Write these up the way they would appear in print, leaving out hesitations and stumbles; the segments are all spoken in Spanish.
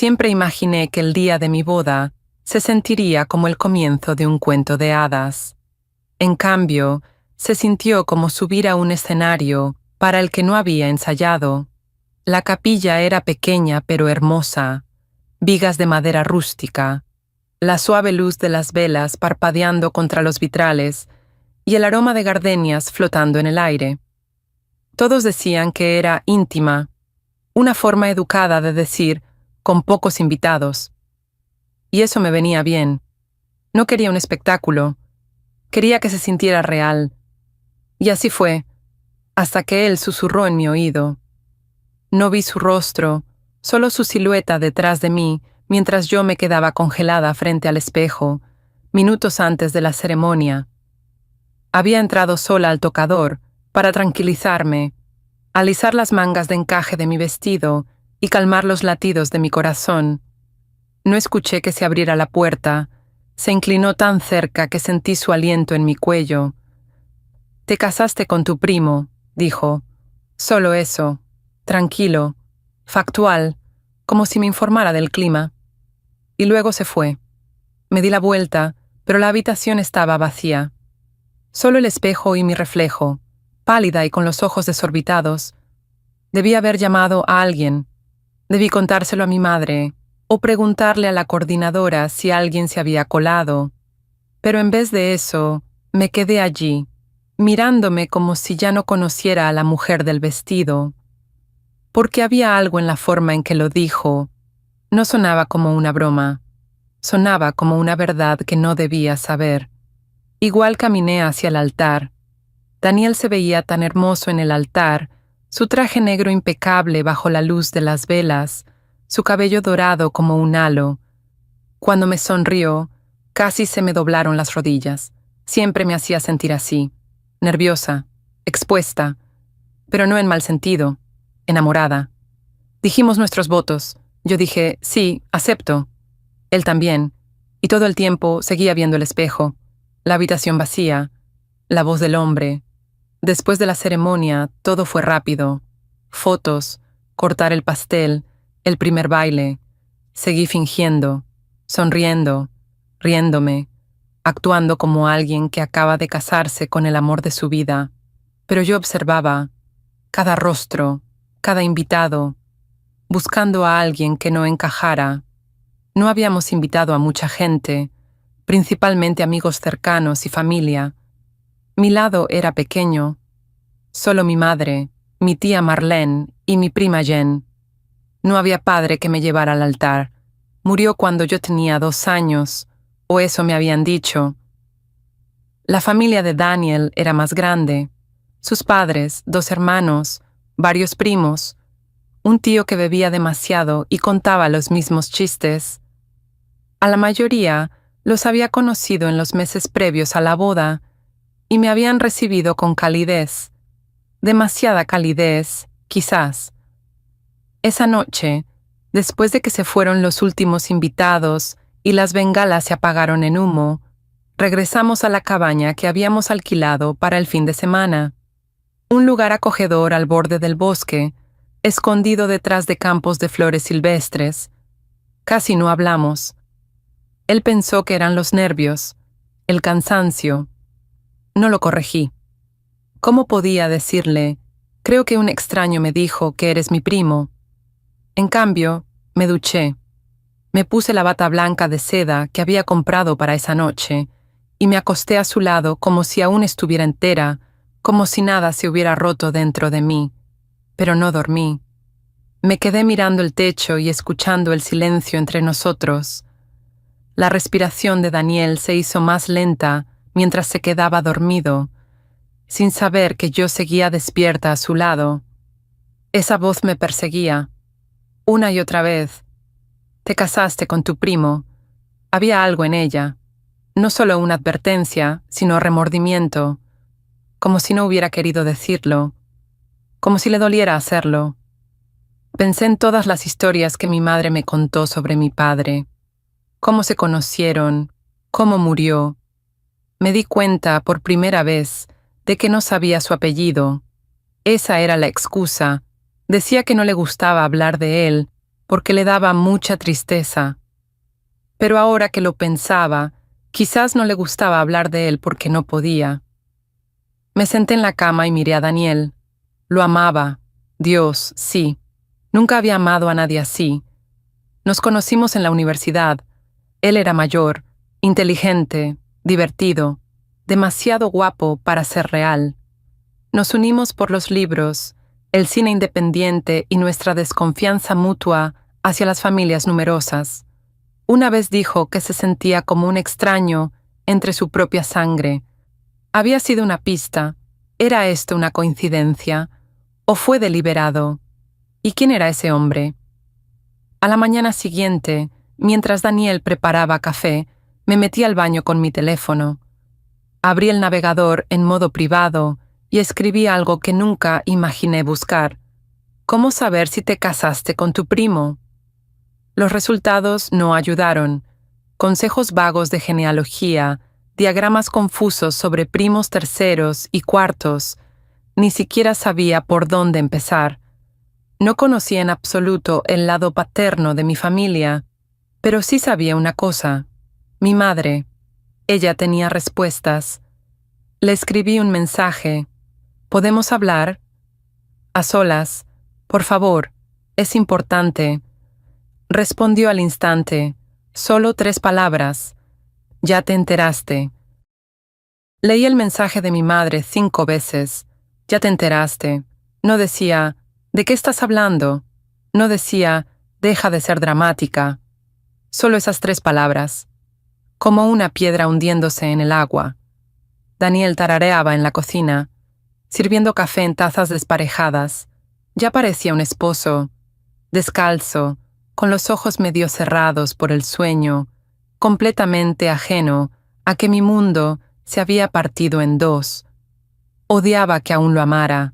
Siempre imaginé que el día de mi boda se sentiría como el comienzo de un cuento de hadas. En cambio, se sintió como subir a un escenario para el que no había ensayado. La capilla era pequeña pero hermosa, vigas de madera rústica, la suave luz de las velas parpadeando contra los vitrales y el aroma de gardenias flotando en el aire. Todos decían que era íntima, una forma educada de decir con pocos invitados. Y eso me venía bien. No quería un espectáculo, quería que se sintiera real. Y así fue, hasta que él susurró en mi oído. No vi su rostro, solo su silueta detrás de mí, mientras yo me quedaba congelada frente al espejo, minutos antes de la ceremonia. Había entrado sola al tocador para tranquilizarme, alisar las mangas de encaje de mi vestido y calmar los latidos de mi corazón. No escuché que se abriera la puerta, se inclinó tan cerca que sentí su aliento en mi cuello. «Te casaste con tu primo», dijo. Solo eso, tranquilo, factual, como si me informara del clima. Y luego se fue. Me di la vuelta, pero la habitación estaba vacía. Solo el espejo y mi reflejo, pálida y con los ojos desorbitados. Debí haber llamado a alguien. Debí contárselo a mi madre, o preguntarle a la coordinadora si alguien se había colado. Pero en vez de eso, me quedé allí, mirándome como si ya no conociera a la mujer del vestido. Porque había algo en la forma en que lo dijo. No sonaba como una broma. Sonaba como una verdad que no debía saber. Igual caminé hacia el altar. Daniel se veía tan hermoso en el altar, su traje negro impecable bajo la luz de las velas, su cabello dorado como un halo. Cuando me sonrió, casi se me doblaron las rodillas. Siempre me hacía sentir así, nerviosa, expuesta, pero no en mal sentido, enamorada. Dijimos nuestros votos. Yo dije, sí, acepto. Él también, y todo el tiempo seguía viendo el espejo, la habitación vacía, la voz del hombre. Después de la ceremonia, todo fue rápido. Fotos, cortar el pastel, el primer baile. Seguí fingiendo, sonriendo, riéndome, actuando como alguien que acaba de casarse con el amor de su vida. Pero yo observaba cada rostro, cada invitado, buscando a alguien que no encajara. No habíamos invitado a mucha gente, principalmente amigos cercanos y familia. Mi lado era pequeño. Solo mi madre, mi tía Marlene y mi prima Jen. No había padre que me llevara al altar. Murió cuando yo tenía 2 años, o eso me habían dicho. La familia de Daniel era más grande. Sus padres, 2 hermanos, varios primos, un tío que bebía demasiado y contaba los mismos chistes. A la mayoría los había conocido en los meses previos a la boda y me habían recibido con calidez. Demasiada calidez, quizás. Esa noche, después de que se fueron los últimos invitados y las bengalas se apagaron en humo, regresamos a la cabaña que habíamos alquilado para el fin de semana. Un lugar acogedor al borde del bosque, escondido detrás de campos de flores silvestres. Casi no hablamos. Él pensó que eran los nervios, el cansancio. No lo corregí. ¿Cómo podía decirle, creo que un extraño me dijo que eres mi primo? En cambio, me duché. Me puse la bata blanca de seda que había comprado para esa noche y me acosté a su lado como si aún estuviera entera, como si nada se hubiera roto dentro de mí. Pero no dormí. Me quedé mirando el techo y escuchando el silencio entre nosotros. La respiración de Daniel se hizo más lenta mientras se quedaba dormido, sin saber que yo seguía despierta a su lado. Esa voz me perseguía, una y otra vez. Te casaste con tu primo. Había algo en ella, no solo una advertencia, sino remordimiento, como si no hubiera querido decirlo, como si le doliera hacerlo. Pensé en todas las historias que mi madre me contó sobre mi padre, cómo se conocieron, cómo murió. Me di cuenta por primera vez de que no sabía su apellido. Esa era la excusa. Decía que no le gustaba hablar de él, porque le daba mucha tristeza. Pero ahora que lo pensaba, quizás no le gustaba hablar de él porque no podía. Me senté en la cama y miré a Daniel. Lo amaba. Dios, sí. Nunca había amado a nadie así. Nos conocimos en la universidad. Él era mayor, inteligente, divertido, demasiado guapo para ser real. Nos unimos por los libros, el cine independiente y nuestra desconfianza mutua hacia las familias numerosas. Una vez dijo que se sentía como un extraño entre su propia sangre. Había sido una pista. ¿Era esto una coincidencia? ¿O fue deliberado? ¿Y quién era ese hombre? A la mañana siguiente, mientras Daniel preparaba café, me metí al baño con mi teléfono. Abrí el navegador en modo privado y escribí algo que nunca imaginé buscar. ¿Cómo saber si te casaste con tu primo? Los resultados no ayudaron. Consejos vagos de genealogía, diagramas confusos sobre primos terceros y cuartos. Ni siquiera sabía por dónde empezar. No conocía en absoluto el lado paterno de mi familia, pero sí sabía una cosa. Mi madre. Ella tenía respuestas. Le escribí un mensaje. ¿Podemos hablar? A solas. Por favor, es importante. Respondió al instante. Solo 3 palabras. Ya te enteraste. Leí el mensaje de mi madre 5 veces. Ya te enteraste. No decía, ¿de qué estás hablando? No decía, deja de ser dramática. Solo esas 3 palabras. Como una piedra hundiéndose en el agua. Daniel tarareaba en la cocina, sirviendo café en tazas desparejadas. Ya parecía un esposo, descalzo, con los ojos medio cerrados por el sueño, completamente ajeno a que mi mundo se había partido en 2. Odiaba que aún lo amara,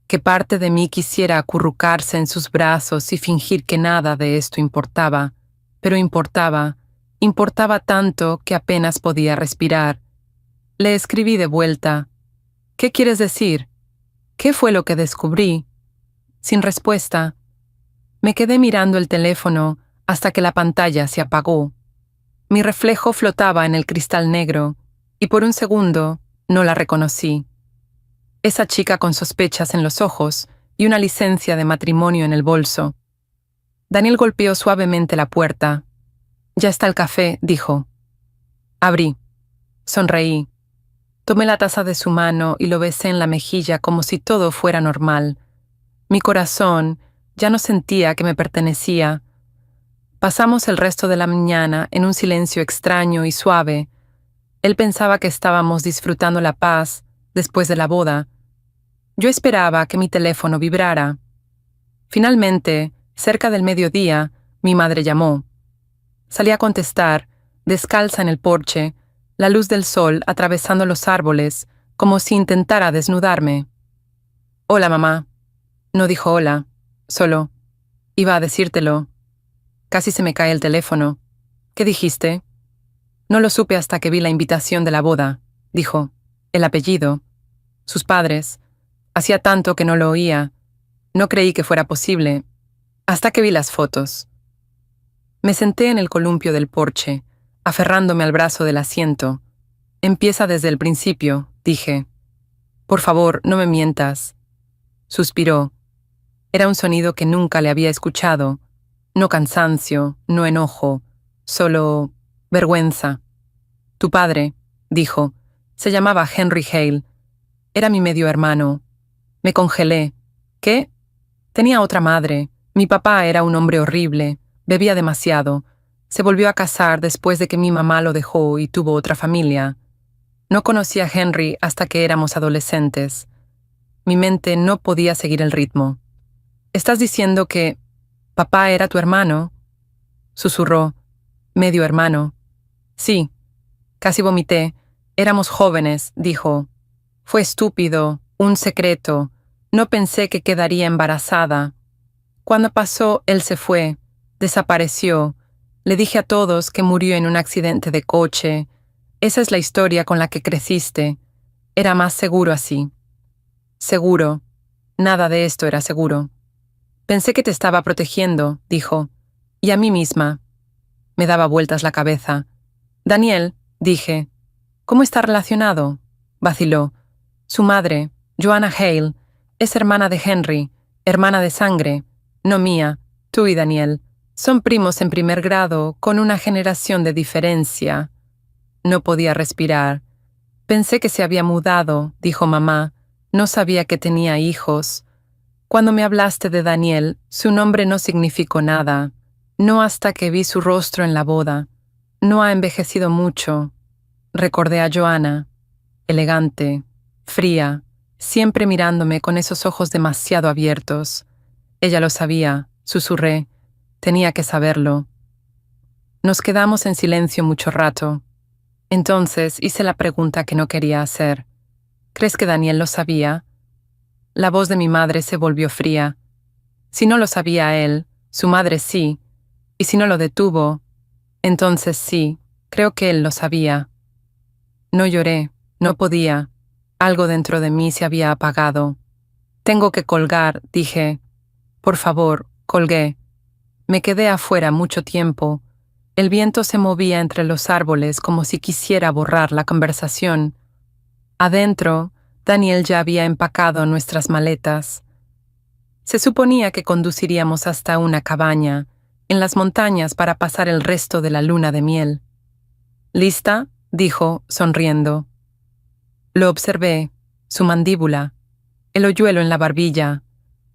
que parte de mí quisiera acurrucarse en sus brazos y fingir que nada de esto importaba, pero importaba tanto que apenas podía respirar. Le escribí de vuelta. ¿Qué quieres decir? ¿Qué fue lo que descubrí? Sin respuesta. Me quedé mirando el teléfono hasta que la pantalla se apagó. Mi reflejo flotaba en el cristal negro, y por un segundo no la reconocí. Esa chica con sospechas en los ojos y una licencia de matrimonio en el bolso. Daniel golpeó suavemente la puerta. Ya está el café, dijo. Abrí. Sonreí. Tomé la taza de su mano y lo besé en la mejilla como si todo fuera normal. Mi corazón ya no sentía que me pertenecía. Pasamos el resto de la mañana en un silencio extraño y suave. Él pensaba que estábamos disfrutando la paz después de la boda. Yo esperaba que mi teléfono vibrara. Finalmente, cerca del mediodía, mi madre llamó. Salí a contestar, descalza en el porche, la luz del sol atravesando los árboles, como si intentara desnudarme. Hola, mamá. No dijo hola, solo. Iba a decírtelo. Casi se me cae el teléfono. ¿Qué dijiste? No lo supe hasta que vi la invitación de la boda, dijo. El apellido. Sus padres. Hacía tanto que no lo oía. No creí que fuera posible, hasta que vi las fotos. Me senté en el columpio del porche, aferrándome al brazo del asiento. Empieza desde el principio, dije. Por favor, no me mientas. Suspiró. Era un sonido que nunca le había escuchado. No cansancio, no enojo, solo vergüenza. Tu padre, dijo, se llamaba Henry Hale. Era mi medio hermano. Me congelé. ¿Qué? Tenía otra madre. Mi papá era un hombre horrible. Bebía demasiado. Se volvió a casar después de que mi mamá lo dejó y tuvo otra familia. No conocí a Henry hasta que éramos adolescentes. Mi mente no podía seguir el ritmo. ¿Estás diciendo que papá era tu hermano? Susurró. Medio hermano. Sí. Casi vomité. Éramos jóvenes, dijo. Fue estúpido, un secreto. No pensé que quedaría embarazada. Cuando pasó, él se fue. Desapareció. Le dije a todos que murió en un accidente de coche. Esa es la historia con la que creciste. Era más seguro así. Seguro. Nada de esto era seguro. Pensé que te estaba protegiendo, dijo, y a mí misma. Me daba vueltas la cabeza. Daniel, dije. ¿Cómo está relacionado? Vaciló. Su madre, Joanna Hale, es hermana de Henry, hermana de sangre, no mía. Tú y Daniel son primos en primer grado, con una generación de diferencia. No podía respirar. Pensé que se había mudado, dijo mamá. No sabía que tenía hijos. Cuando me hablaste de Daniel, su nombre no significó nada. No hasta que vi su rostro en la boda. No ha envejecido mucho. Recordé a Joanna, elegante, fría, siempre mirándome con esos ojos demasiado abiertos. Ella lo sabía, susurré. Tenía que saberlo. Nos quedamos en silencio mucho rato. Entonces hice la pregunta que no quería hacer. ¿Crees que Daniel lo sabía? La voz de mi madre se volvió fría. Si no lo sabía él, su madre sí, y si no lo detuvo, entonces sí, creo que él lo sabía. No lloré, no podía. Algo dentro de mí se había apagado. Tengo que colgar, dije. Por favor, colgué. Me quedé afuera mucho tiempo. El viento se movía entre los árboles como si quisiera borrar la conversación. Adentro, Daniel ya había empacado nuestras maletas. Se suponía que conduciríamos hasta una cabaña, en las montañas para pasar el resto de la luna de miel. ¿Lista?, dijo, sonriendo. Lo observé, su mandíbula, el hoyuelo en la barbilla,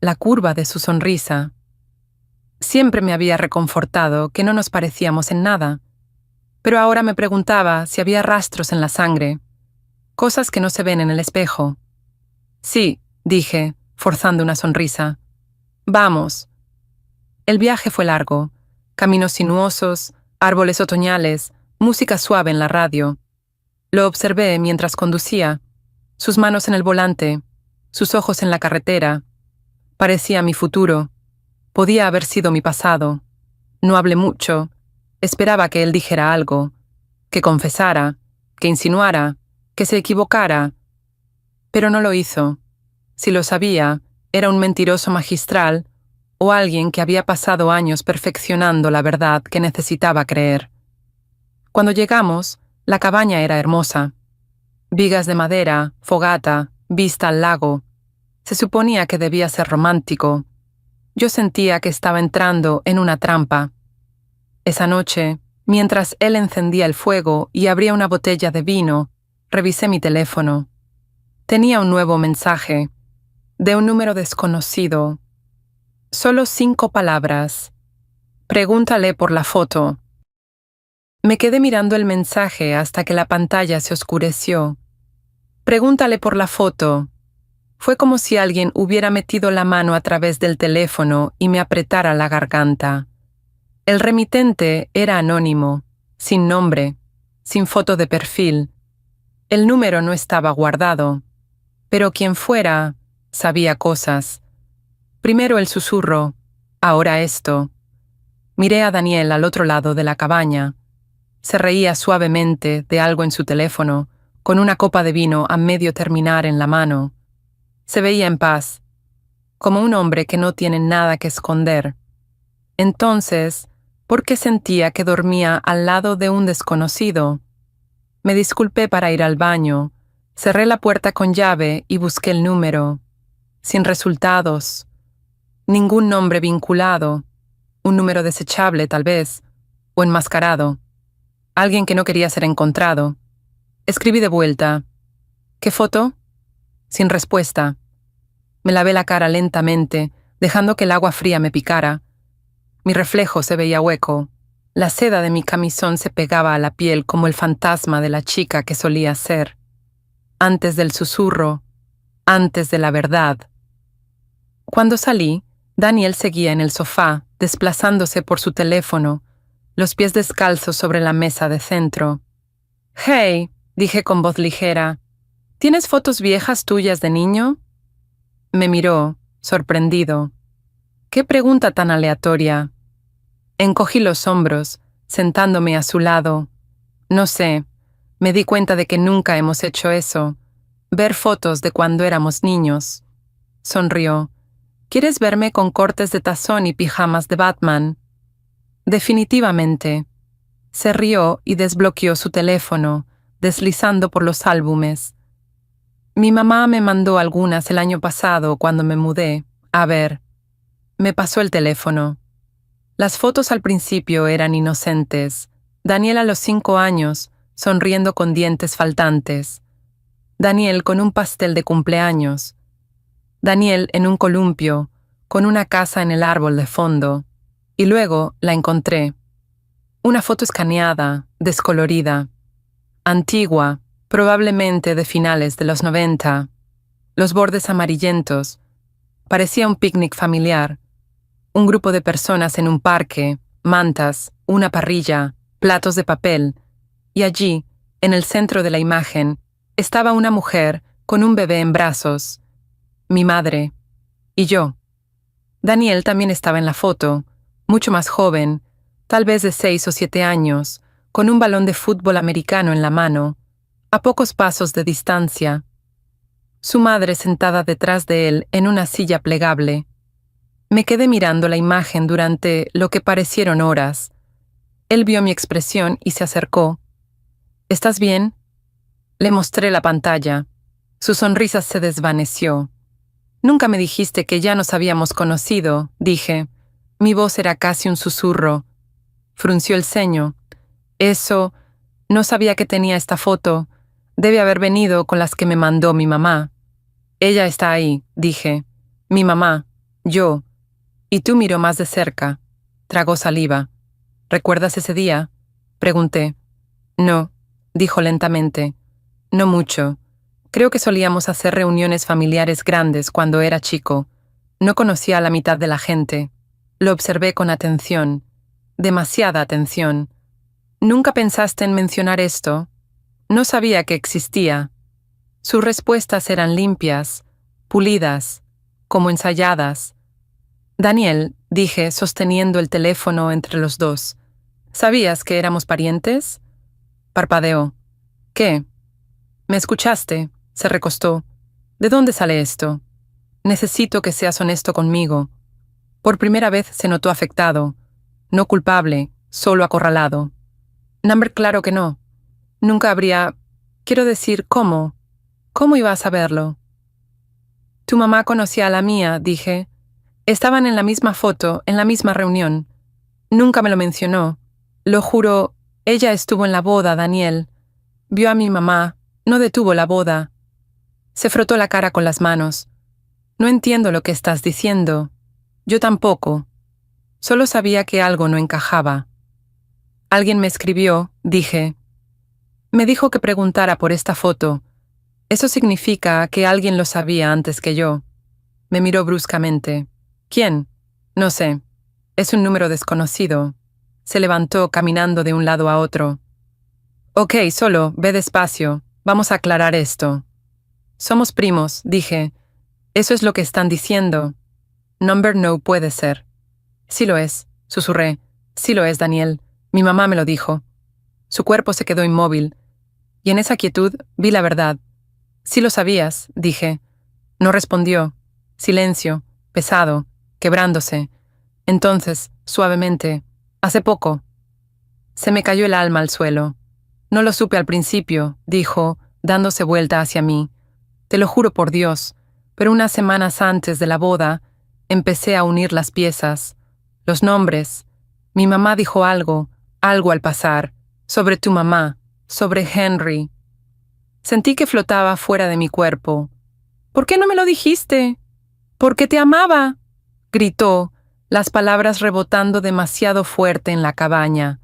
la curva de su sonrisa. Siempre me había reconfortado que no nos parecíamos en nada, pero ahora me preguntaba si había rastros en la sangre, cosas que no se ven en el espejo. Sí, dije, forzando una sonrisa. Vamos. El viaje fue largo, caminos sinuosos, árboles otoñales, música suave en la radio. Lo observé mientras conducía, sus manos en el volante, sus ojos en la carretera. Parecía mi futuro. Podía haber sido mi pasado. No hablé mucho. Esperaba que él dijera algo, que confesara, que insinuara, que se equivocara. Pero no lo hizo. Si lo sabía, era un mentiroso magistral o alguien que había pasado años perfeccionando la verdad que necesitaba creer. Cuando llegamos, la cabaña era hermosa. Vigas de madera, fogata, vista al lago. Se suponía que debía ser romántico. Yo sentía que estaba entrando en una trampa. Esa noche, mientras él encendía el fuego y abría una botella de vino, revisé mi teléfono. Tenía un nuevo mensaje, de un número desconocido. Solo 5 palabras. Pregúntale por la foto. Me quedé mirando el mensaje hasta que la pantalla se oscureció. Pregúntale por la foto. Fue como si alguien hubiera metido la mano a través del teléfono y me apretara la garganta. El remitente era anónimo, sin nombre, sin foto de perfil. El número no estaba guardado, pero quien fuera, sabía cosas. Primero el susurro, ahora esto. Miré a Daniel al otro lado de la cabaña. Se reía suavemente de algo en su teléfono, con una copa de vino a medio terminar en la mano. Se veía en paz, como un hombre que no tiene nada que esconder. Entonces, ¿por qué sentía que dormía al lado de un desconocido? Me disculpé para ir al baño, cerré la puerta con llave y busqué el número. Sin resultados. Ningún nombre vinculado. Un número desechable, tal vez, o enmascarado. Alguien que no quería ser encontrado. Escribí de vuelta. ¿Qué foto? Sin respuesta. Me lavé la cara lentamente, dejando que el agua fría me picara. Mi reflejo se veía hueco. La seda de mi camisón se pegaba a la piel como el fantasma de la chica que solía ser. Antes del susurro, antes de la verdad. Cuando salí, Daniel seguía en el sofá, desplazándose por su teléfono, los pies descalzos sobre la mesa de centro. «Hey», dije con voz ligera, «¿tienes fotos viejas tuyas de niño?» Me miró, sorprendido. «¿Qué pregunta tan aleatoria?» Encogí los hombros, sentándome a su lado. No sé, me di cuenta de que nunca hemos hecho eso, ver fotos de cuando éramos niños. Sonrió. ¿Quieres verme con cortes de tazón y pijamas de Batman? Definitivamente. Se rió y desbloqueó su teléfono, deslizando por los álbumes. Mi mamá me mandó algunas el año pasado cuando me mudé. A ver. Me pasó el teléfono. Las fotos al principio eran inocentes. Daniel a los 5 años, sonriendo con dientes faltantes. Daniel con un pastel de cumpleaños. Daniel en un columpio, con una casa en el árbol de fondo. Y luego la encontré. Una foto escaneada, descolorida. Antigua, probablemente de finales de los 90. Los bordes amarillentos. Parecía un picnic familiar. Un grupo de personas en un parque, mantas, una parrilla, platos de papel. Y allí, en el centro de la imagen, estaba una mujer con un bebé en brazos. Mi madre. Y yo. Daniel también estaba en la foto, mucho más joven, tal vez de 6 o 7 años, con un balón de fútbol americano en la mano, a pocos pasos de distancia. Su madre sentada detrás de él en una silla plegable. Me quedé mirando la imagen durante lo que parecieron horas. Él vio mi expresión y se acercó. ¿Estás bien? Le mostré la pantalla. Su sonrisa se desvaneció. Nunca me dijiste que ya nos habíamos conocido, dije. Mi voz era casi un susurro. Frunció el ceño. Eso, no sabía que tenía esta foto. Debe haber venido con las que me mandó mi mamá. Ella está ahí, dije. Mi mamá, yo. Y tú miró más de cerca. Tragó saliva. ¿Recuerdas ese día? Pregunté. No, dijo lentamente. No mucho. Creo que solíamos hacer reuniones familiares grandes cuando era chico. No conocía a la mitad de la gente. Lo observé con atención. Demasiada atención. ¿Nunca pensaste en mencionar esto? No sabía que existía. Sus respuestas eran limpias, pulidas, como ensayadas. Daniel, dije, sosteniendo el teléfono entre los dos. ¿Sabías que éramos parientes? Parpadeó. ¿Qué? ¿Me escuchaste? Se recostó. ¿De dónde sale esto? Necesito que seas honesto conmigo. Por primera vez se notó afectado. No culpable, solo acorralado. Number, claro que no. Nunca habría... Quiero decir, ¿cómo? ¿Cómo iba a saberlo? Tu mamá conocía a la mía, dije. Estaban en la misma foto, en la misma reunión. Nunca me lo mencionó. Lo juro, ella estuvo en la boda, Daniel. Vio a mi mamá, no detuvo la boda. Se frotó la cara con las manos. No entiendo lo que estás diciendo. Yo tampoco. Solo sabía que algo no encajaba. Alguien me escribió, dije. Me dijo que preguntara por esta foto. Eso significa que alguien lo sabía antes que yo. Me miró bruscamente. ¿Quién? No sé. Es un número desconocido. Se levantó caminando de un lado a otro. Ok, solo, ve despacio. Vamos a aclarar esto. Somos primos, dije. Eso es lo que están diciendo. Number no puede ser. Sí lo es, susurré. Sí lo es, Daniel. Mi mamá me lo dijo. Su cuerpo se quedó inmóvil. Y en esa quietud vi la verdad. Sí lo sabías, dije. No respondió. Silencio, pesado, quebrándose. Entonces, suavemente, hace poco. Se me cayó el alma al suelo. No lo supe al principio, dijo, dándose vuelta hacia mí. Te lo juro por Dios, pero unas semanas antes de la boda, empecé a unir las piezas, los nombres. Mi mamá dijo algo al pasar, sobre tu mamá, sobre Henry. Sentí que flotaba fuera de mi cuerpo. ¿Por qué no me lo dijiste? Porque te amaba, gritó, las palabras rebotando demasiado fuerte en la cabaña.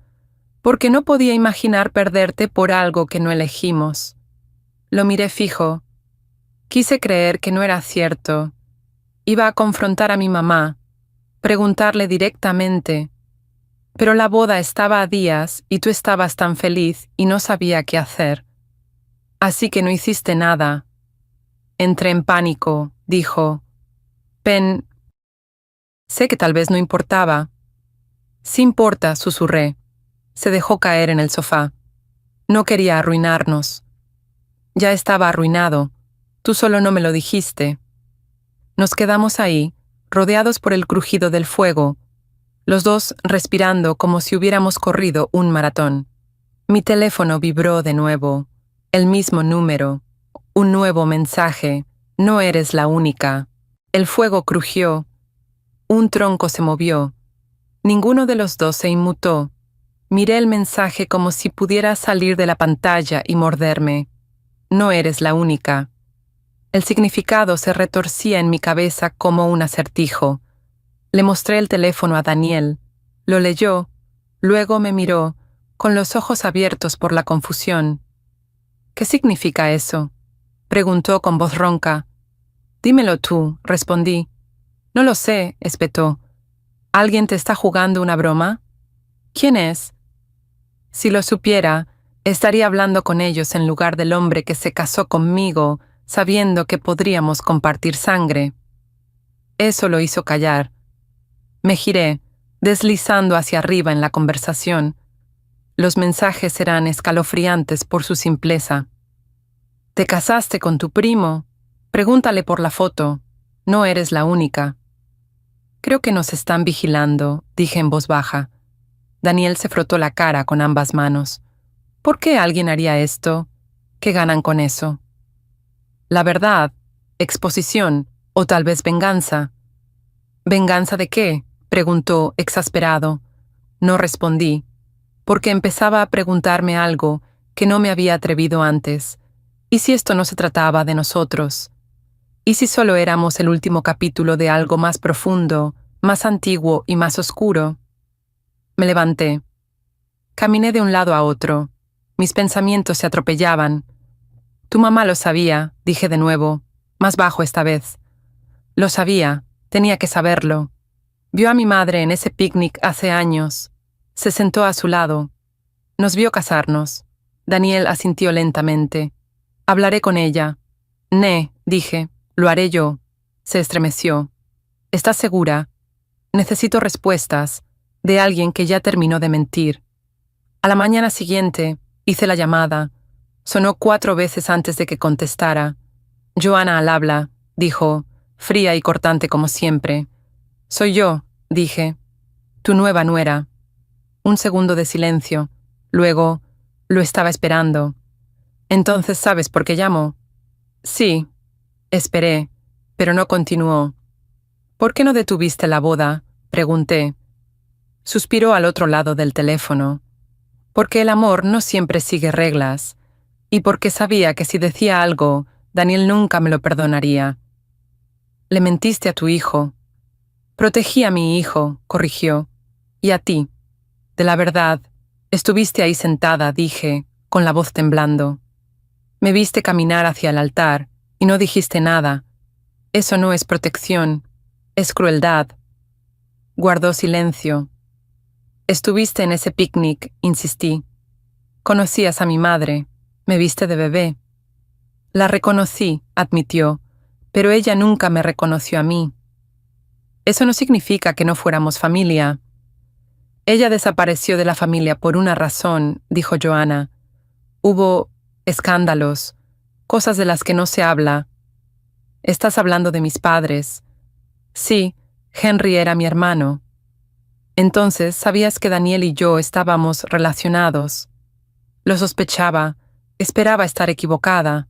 Porque no podía imaginar perderte por algo que no elegimos. Lo miré fijo. Quise creer que no era cierto. Iba a confrontar a mi mamá, preguntarle directamente. Pero la boda estaba a días y tú estabas tan feliz y no sabía qué hacer. Así que no hiciste nada. Entré en pánico, dijo. Sé que tal vez no importaba. Sí importa, susurré. Se dejó caer en el sofá. No quería arruinarnos. Ya estaba arruinado. Tú solo no me lo dijiste. Nos quedamos ahí, rodeados por el crujido del fuego, los dos respirando como si hubiéramos corrido un maratón. Mi teléfono vibró de nuevo. El mismo número. Un nuevo mensaje. No eres la única. El fuego crujió. Un tronco se movió. Ninguno de los dos se inmutó. Miré el mensaje como si pudiera salir de la pantalla y morderme. No eres la única. El significado se retorcía en mi cabeza como un acertijo. Le mostré el teléfono a Daniel. Lo leyó. Luego me miró, con los ojos abiertos por la confusión. ¿Qué significa eso?, preguntó con voz ronca. Dímelo tú, respondí. No lo sé, espetó. ¿Alguien te está jugando una broma? ¿Quién es? Si lo supiera, estaría hablando con ellos en lugar del hombre que se casó conmigo, sabiendo que podríamos compartir sangre. Eso lo hizo callar. Me giré, deslizando hacia arriba en la conversación. Los mensajes eran escalofriantes por su simpleza. ¿Te casaste con tu primo? Pregúntale por la foto. No eres la única. Creo que nos están vigilando, dije en voz baja. Daniel se frotó la cara con ambas manos. ¿Por qué alguien haría esto? ¿Qué ganan con eso? La verdad, exposición, o tal vez venganza. ¿Venganza de qué?, preguntó, exasperado. No respondí, porque empezaba a preguntarme algo que no me había atrevido antes. ¿Y si esto no se trataba de nosotros? ¿Y si solo éramos el último capítulo de algo más profundo, más antiguo y más oscuro? Me levanté. Caminé de un lado a otro. Mis pensamientos se atropellaban. Tu mamá lo sabía, dije de nuevo, más bajo esta vez. Lo sabía, tenía que saberlo. Vio a mi madre en ese picnic hace años. Se sentó a su lado. Nos vio casarnos. Daniel asintió lentamente. Hablaré con ella. Dije, lo haré yo. Se estremeció. ¿Estás segura? Necesito respuestas de alguien que ya terminó de mentir. A la mañana siguiente, hice la llamada. Sonó 4 veces antes de que contestara. Joana al habla, dijo, fría y cortante como siempre. Soy yo, dije. Tu nueva nuera. Un segundo de silencio. Luego, lo estaba esperando. ¿Entonces sabes por qué llamo? Sí. Esperé, pero no continuó. ¿Por qué no detuviste la boda?, pregunté. Suspiró al otro lado del teléfono. Porque el amor no siempre sigue reglas, y porque sabía que si decía algo, Daniel nunca me lo perdonaría. Le mentiste a tu hijo. Protegí a mi hijo, corrigió. Y a ti. De la verdad, estuviste ahí sentada, dije, con la voz temblando. Me viste caminar hacia el altar, y no dijiste nada. Eso no es protección, es crueldad. Guardó silencio. Estuviste en ese picnic, insistí. Conocías a mi madre, me viste de bebé. La reconocí, admitió, pero ella nunca me reconoció a mí. Eso no significa que no fuéramos familia. Ella desapareció de la familia por una razón, dijo Joana. Hubo escándalos, cosas de las que no se habla. Estás hablando de mis padres. Sí, Henry era mi hermano. Entonces sabías que Daniel y yo estábamos relacionados. Lo sospechaba, esperaba estar equivocada.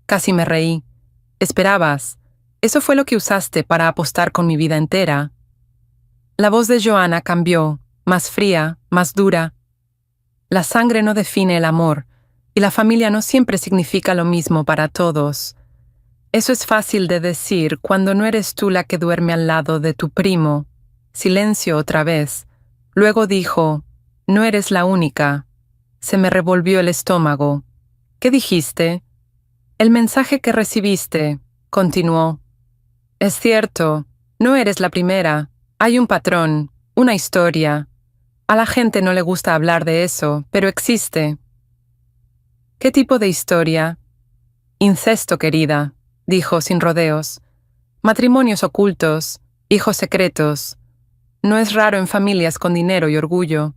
Casi me reí. Esperabas. Eso fue lo que usaste para apostar con mi vida entera. La voz de Joana cambió, más fría, más dura. La sangre no define el amor, y la familia no siempre significa lo mismo para todos. Eso es fácil de decir cuando no eres tú la que duerme al lado de tu primo. Silencio otra vez. Luego dijo, no eres la única. Se me revolvió el estómago. ¿Qué dijiste? El mensaje que recibiste, continuó. Es cierto, no eres la primera. Hay un patrón, una historia. A la gente no le gusta hablar de eso, pero existe. ¿Qué tipo de historia? Incesto, querida, dijo sin rodeos. Matrimonios ocultos, hijos secretos. No es raro en familias con dinero y orgullo.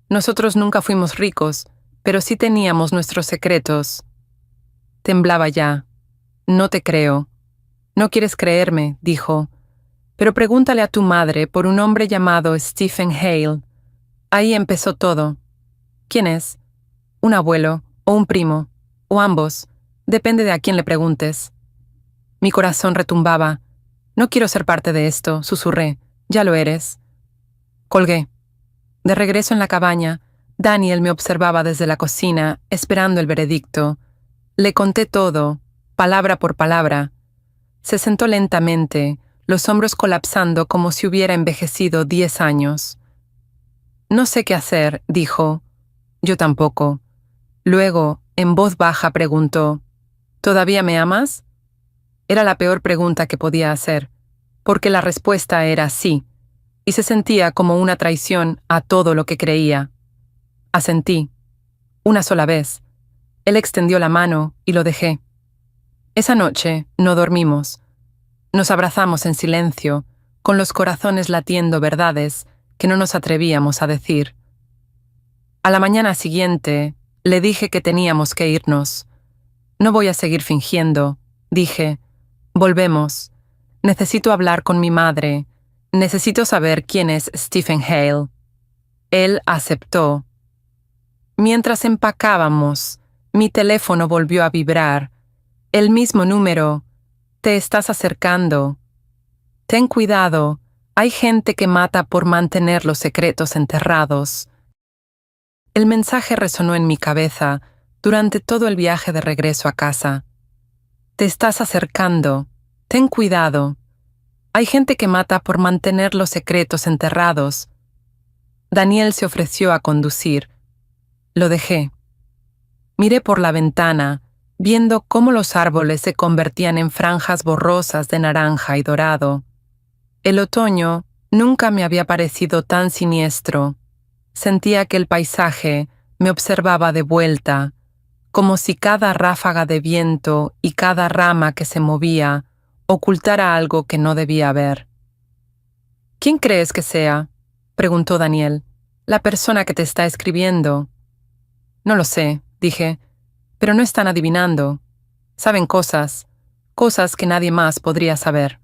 Nosotros nunca fuimos ricos, pero sí teníamos nuestros secretos. Temblaba ya. No te creo. No quieres creerme, dijo. Pero pregúntale a tu madre por un hombre llamado Stephen Hale. Ahí empezó todo. ¿Quién es? Un abuelo, o un primo, o ambos. Depende de a quién le preguntes. Mi corazón retumbaba. No quiero ser parte de esto, susurré. Ya lo eres. Colgué. De regreso en la cabaña, Daniel me observaba desde la cocina, esperando el veredicto. Le conté todo, palabra por palabra. Se sentó lentamente, los hombros colapsando como si hubiera envejecido 10 años. No sé qué hacer, dijo. Yo tampoco. Luego, en voz baja, preguntó, ¿todavía me amas? Era la peor pregunta que podía hacer, porque la respuesta era sí, y se sentía como una traición a todo lo que creía. Asentí. Una sola vez. Él extendió la mano y lo dejé. Esa noche no dormimos. Nos abrazamos en silencio, con los corazones latiendo verdades que no nos atrevíamos a decir. A la mañana siguiente, le dije que teníamos que irnos. No voy a seguir fingiendo, dije. Volvemos. Necesito hablar con mi madre. Necesito saber quién es Stephen Hale. Él aceptó. Mientras empacábamos, mi teléfono volvió a vibrar. El mismo número. Te estás acercando. Ten cuidado. Hay gente que mata por mantener los secretos enterrados. El mensaje resonó en mi cabeza durante todo el viaje de regreso a casa. Te estás acercando. Ten cuidado. Hay gente que mata por mantener los secretos enterrados. Daniel se ofreció a conducir. Lo dejé. Miré por la ventana, viendo cómo los árboles se convertían en franjas borrosas de naranja y dorado. El otoño nunca me había parecido tan siniestro. Sentía que el paisaje me observaba de vuelta, como si cada ráfaga de viento y cada rama que se movía ocultara algo que no debía ver. ¿Quién crees que sea?, preguntó Daniel. La persona que te está escribiendo. No lo sé, dije, pero no están adivinando. Saben cosas que nadie más podría saber.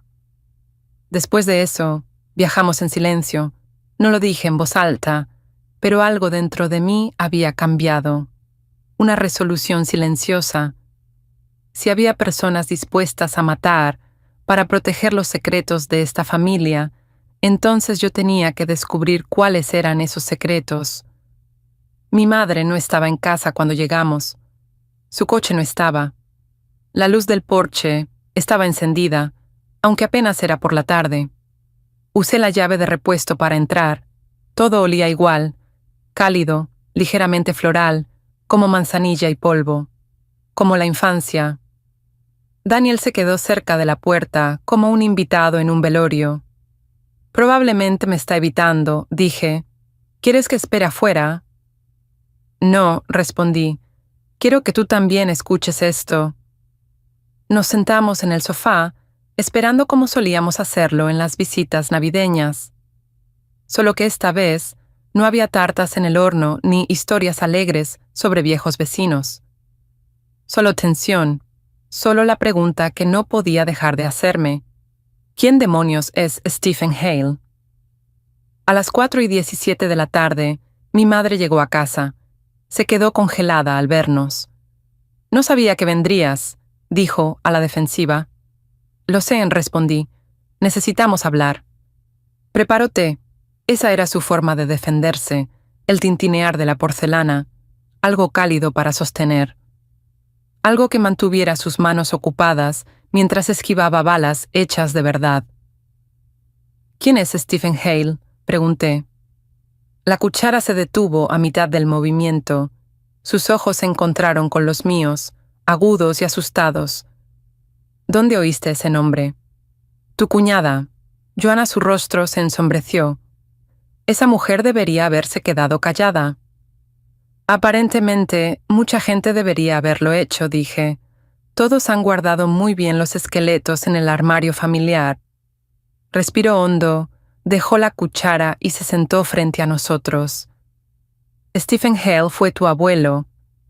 Después de eso, viajamos en silencio. No lo dije en voz alta, pero algo dentro de mí había cambiado. Una resolución silenciosa. Si había personas dispuestas a matar para proteger los secretos de esta familia, entonces yo tenía que descubrir cuáles eran esos secretos. Mi madre no estaba en casa cuando llegamos. Su coche no estaba. La luz del porche estaba encendida, aunque apenas era por la tarde. Usé la llave de repuesto para entrar. Todo olía igual, cálido, ligeramente floral, como manzanilla y polvo, como la infancia. Daniel se quedó cerca de la puerta, como un invitado en un velorio. Probablemente me está evitando, dije. ¿Quieres que espere afuera? No, respondí. Quiero que tú también escuches esto. Nos sentamos en el sofá, esperando como solíamos hacerlo en las visitas navideñas. Solo que esta vez no había tartas en el horno ni historias alegres sobre viejos vecinos. Solo tensión, solo la pregunta que no podía dejar de hacerme. ¿Quién demonios es Stephen Hale? A las 4:17 de la tarde, mi madre llegó a casa. Se quedó congelada al vernos. No sabía que vendrías, dijo a la defensiva. Lo sé, respondí. Necesitamos hablar. Preparó té. Esa era su forma de defenderse, el tintinear de la porcelana, algo cálido para sostener. Algo que mantuviera sus manos ocupadas mientras esquivaba balas hechas de verdad. ¿Quién es Stephen Hale?, pregunté. La cuchara se detuvo a mitad del movimiento. Sus ojos se encontraron con los míos, agudos y asustados. ¿Dónde oíste ese nombre? Tu cuñada. Joanna, su rostro se ensombreció. Esa mujer debería haberse quedado callada. Aparentemente, mucha gente debería haberlo hecho, dije. Todos han guardado muy bien los esqueletos en el armario familiar. Respiró hondo, dejó la cuchara y se sentó frente a nosotros. Stephen Hale fue tu abuelo,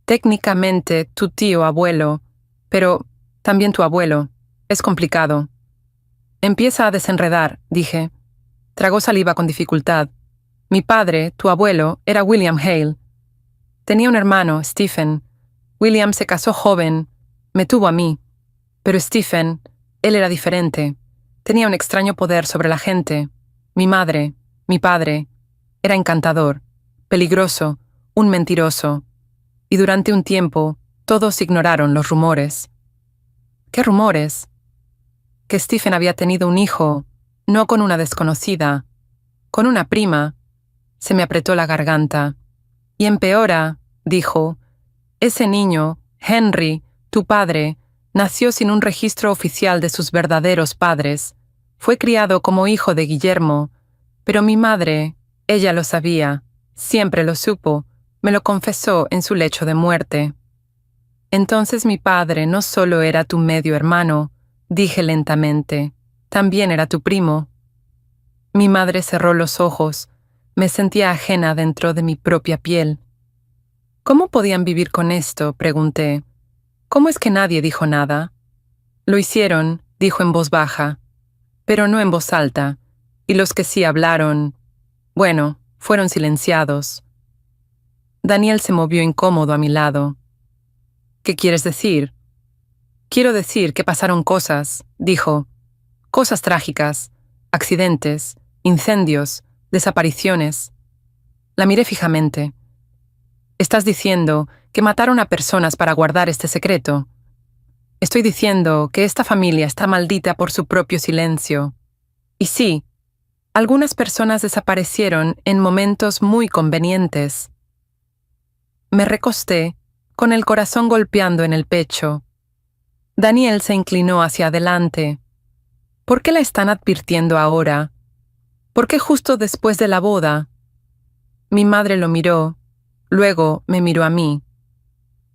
técnicamente tu tío abuelo, pero también tu abuelo. Es complicado. Empieza a desenredar, dije. Tragó saliva con dificultad. Mi padre, tu abuelo, era William Hale. Tenía un hermano, Stephen. William se casó joven, me tuvo a mí. Pero Stephen, él era diferente. Tenía un extraño poder sobre la gente. Mi madre, mi padre, era encantador, peligroso, un mentiroso. Y durante un tiempo, todos ignoraron los rumores. ¿Qué rumores? Que Stephen había tenido un hijo, no con una desconocida, con una prima. Se me apretó la garganta. Y empeora, dijo, ese niño, Henry, tu padre, nació sin un registro oficial de sus verdaderos padres. Fue criado como hijo de Guillermo, pero mi madre, ella lo sabía, siempre lo supo, me lo confesó en su lecho de muerte. Entonces mi padre no solo era tu medio hermano, dije lentamente, también era tu primo. Mi madre cerró los ojos, me sentía ajena dentro de mi propia piel. ¿Cómo podían vivir con esto?, pregunté. ¿Cómo es que nadie dijo nada? Lo hicieron, dijo en voz baja, pero no en voz alta, y los que sí hablaron, bueno, fueron silenciados. Daniel se movió incómodo a mi lado. ¿Qué quieres decir? Quiero decir que pasaron cosas, dijo. Cosas trágicas, accidentes, incendios, desapariciones. La miré fijamente. ¿Estás diciendo que mataron a personas para guardar este secreto? Estoy diciendo que esta familia está maldita por su propio silencio. Y sí, algunas personas desaparecieron en momentos muy convenientes. Me recosté, con el corazón golpeando en el pecho. Daniel se inclinó hacia adelante. ¿Por qué la están advirtiendo ahora? ¿Por qué justo después de la boda? Mi madre lo miró, luego me miró a mí.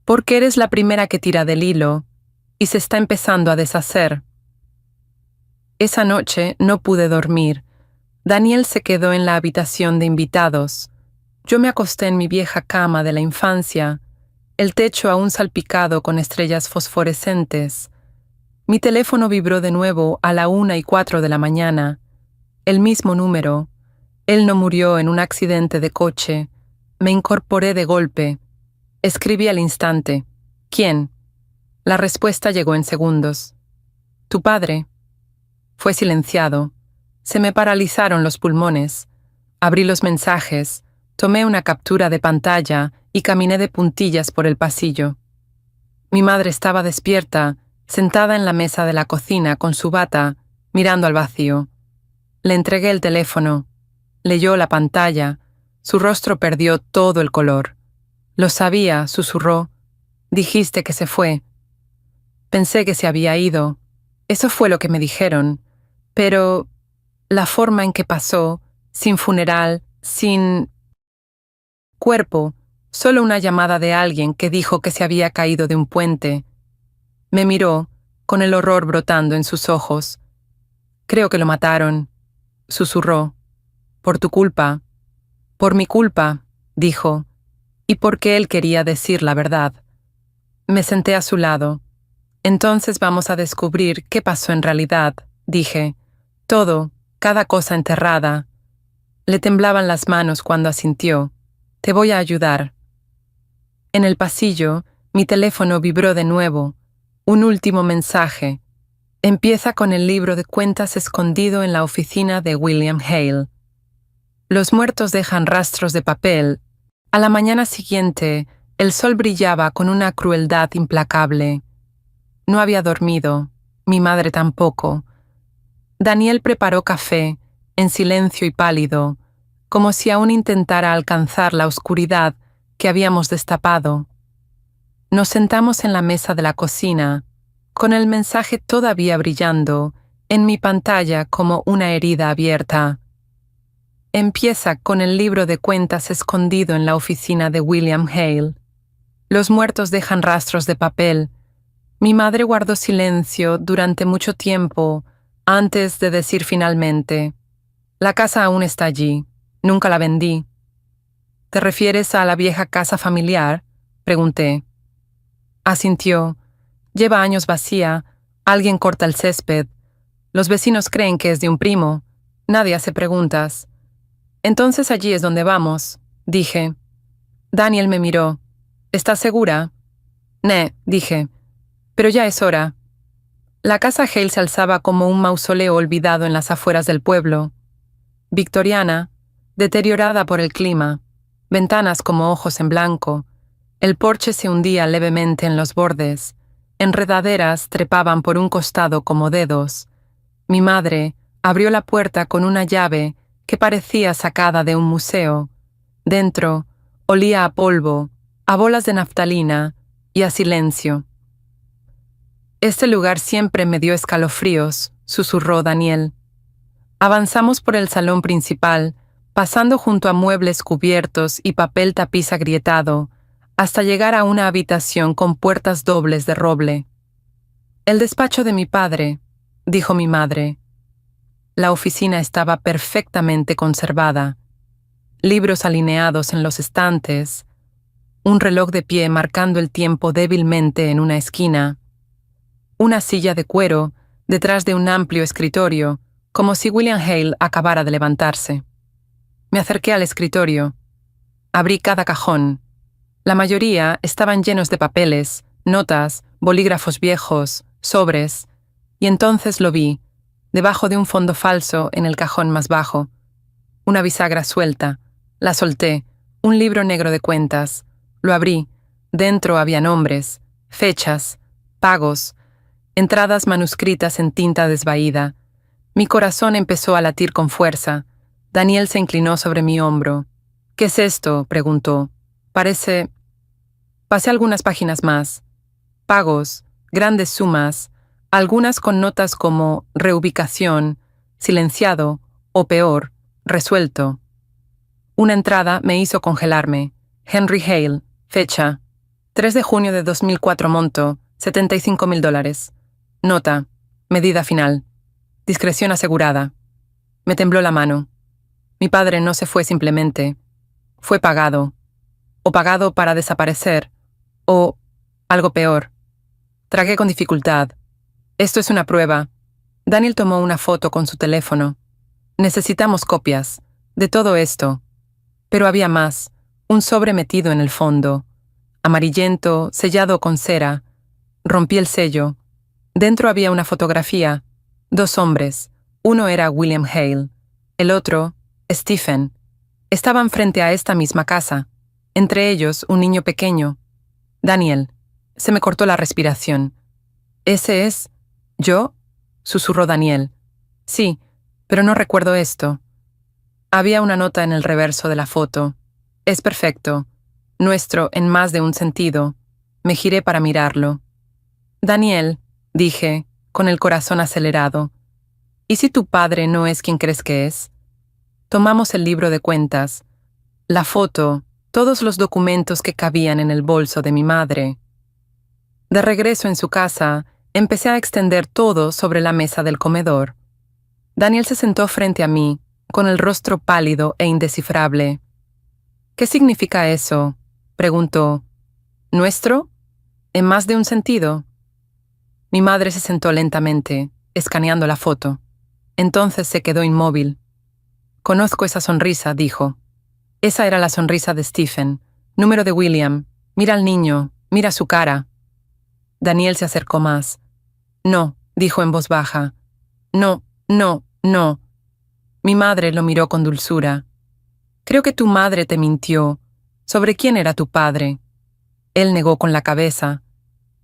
Porque eres la primera que tira del hilo, y se está empezando a deshacer. Esa noche no pude dormir. Daniel se quedó en la habitación de invitados. Yo me acosté en mi vieja cama de la infancia, el techo aún salpicado con estrellas fosforescentes. Mi teléfono vibró de nuevo a la 1:04 de la mañana. El mismo número. Él no murió en un accidente de coche. Me incorporé de golpe. Escribí al instante. ¿Quién? La respuesta llegó en segundos. Tu padre. Fue silenciado. Se me paralizaron los pulmones. Abrí los mensajes, tomé una captura de pantalla y caminé de puntillas por el pasillo. Mi madre estaba despierta, sentada en la mesa de la cocina con su bata, mirando al vacío. Le entregué el teléfono. Leyó la pantalla. Su rostro perdió todo el color. Lo sabía, susurró. Dijiste que se fue. Pensé que se había ido. Eso fue lo que me dijeron. Pero la forma en que pasó, sin funeral, sin cuerpo, solo una llamada de alguien que dijo que se había caído de un puente. Me miró, con el horror brotando en sus ojos. Creo que lo mataron, susurró. Por tu culpa. Por mi culpa, dijo, y porque él quería decir la verdad. Me senté a su lado. Entonces vamos a descubrir qué pasó en realidad, dije. Todo, cada cosa enterrada. Le temblaban las manos cuando asintió. Te voy a ayudar. En el pasillo, mi teléfono vibró de nuevo. Un último mensaje. Empieza con el libro de cuentas escondido en la oficina de William Hale. Los muertos dejan rastros de papel. A la mañana siguiente, el sol brillaba con una crueldad implacable. No había dormido, mi madre tampoco. Daniel preparó café, en silencio y pálido, como si aún intentara alcanzar la oscuridad que habíamos destapado. Nos sentamos en la mesa de la cocina, con el mensaje todavía brillando en mi pantalla como una herida abierta. Empieza con el libro de cuentas escondido en la oficina de William Hale. Los muertos dejan rastros de papel. Mi madre guardó silencio durante mucho tiempo antes de decir finalmente: la casa aún está allí. Nunca la vendí. ¿Te refieres a la vieja casa familiar?, pregunté. Asintió. Lleva años vacía. Alguien corta el césped. Los vecinos creen que es de un primo. Nadie hace preguntas. Entonces allí es donde vamos, dije. Daniel me miró. ¿Estás segura? Dije. Pero ya es hora. La casa Hale se alzaba como un mausoleo olvidado en las afueras del pueblo. Victoriana, deteriorada por el clima, ventanas como ojos en blanco, el porche se hundía levemente en los bordes, enredaderas trepaban por un costado como dedos. Mi madre abrió la puerta con una llave que parecía sacada de un museo. Dentro olía a polvo, a bolas de naftalina y a silencio. Este lugar siempre me dio escalofríos, susurró Daniel. Avanzamos por el salón principal, pasando junto a muebles cubiertos y papel tapiz agrietado, hasta llegar a una habitación con puertas dobles de roble. El despacho de mi padre, dijo mi madre. La oficina estaba perfectamente conservada. Libros alineados en los estantes, un reloj de pie marcando el tiempo débilmente en una esquina, una silla de cuero detrás de un amplio escritorio, como si William Hale acabara de levantarse. Me acerqué al escritorio. Abrí cada cajón. La mayoría estaban llenos de papeles, notas, bolígrafos viejos, sobres, y entonces lo vi, debajo de un fondo falso en el cajón más bajo. Una bisagra suelta. La solté, un libro negro de cuentas. Lo abrí. Dentro había nombres, fechas, pagos, entradas manuscritas en tinta desvaída. Mi corazón empezó a latir con fuerza. Daniel se inclinó sobre mi hombro. «¿Qué es esto?», preguntó. «Parece...». Pasé algunas páginas más. Pagos, grandes sumas, algunas con notas como reubicación, silenciado o peor, resuelto. Una entrada me hizo congelarme. Henry Hale, fecha, 3 de junio de 2004, monto, $75,000. Nota, medida final. Discreción asegurada. Me tembló la mano. Mi padre no se fue simplemente. Fue pagado. O pagado para desaparecer. O algo peor. Tragué con dificultad. Esto es una prueba. Daniel tomó una foto con su teléfono. Necesitamos copias de todo esto. Pero había más. Un sobre metido en el fondo. Amarillento, sellado con cera. Rompí el sello. Dentro había una fotografía. 2 hombres. Uno era William Hale. El otro, Stephen. Estaban frente a esta misma casa. Entre ellos, un niño pequeño. Daniel. Se me cortó la respiración. «¿Ese es...?» «¿Yo?», susurró Daniel. «Sí, pero no recuerdo esto». Había una nota en el reverso de la foto. «Es perfecto. Nuestro en más de un sentido». Me giré para mirarlo. «Daniel», dije, con el corazón acelerado, «¿y si tu padre no es quien crees que es?» Tomamos el libro de cuentas, la foto, todos los documentos que cabían en el bolso de mi madre. De regreso en su casa, empecé a extender todo sobre la mesa del comedor. Daniel se sentó frente a mí, con el rostro pálido e indescifrable. «¿Qué significa eso?», preguntó. «¿Nuestro? ¿En más de un sentido?». Mi madre se sentó lentamente, escaneando la foto. Entonces se quedó inmóvil. «Conozco esa sonrisa», dijo. Esa era la sonrisa de Stephen. Número de William. Mira al niño, mira su cara. Daniel se acercó más. «No», dijo en voz baja. «No, no, no». Mi madre lo miró con dulzura. «Creo que tu madre te mintió. ¿Sobre quién era tu padre?». Él negó con la cabeza.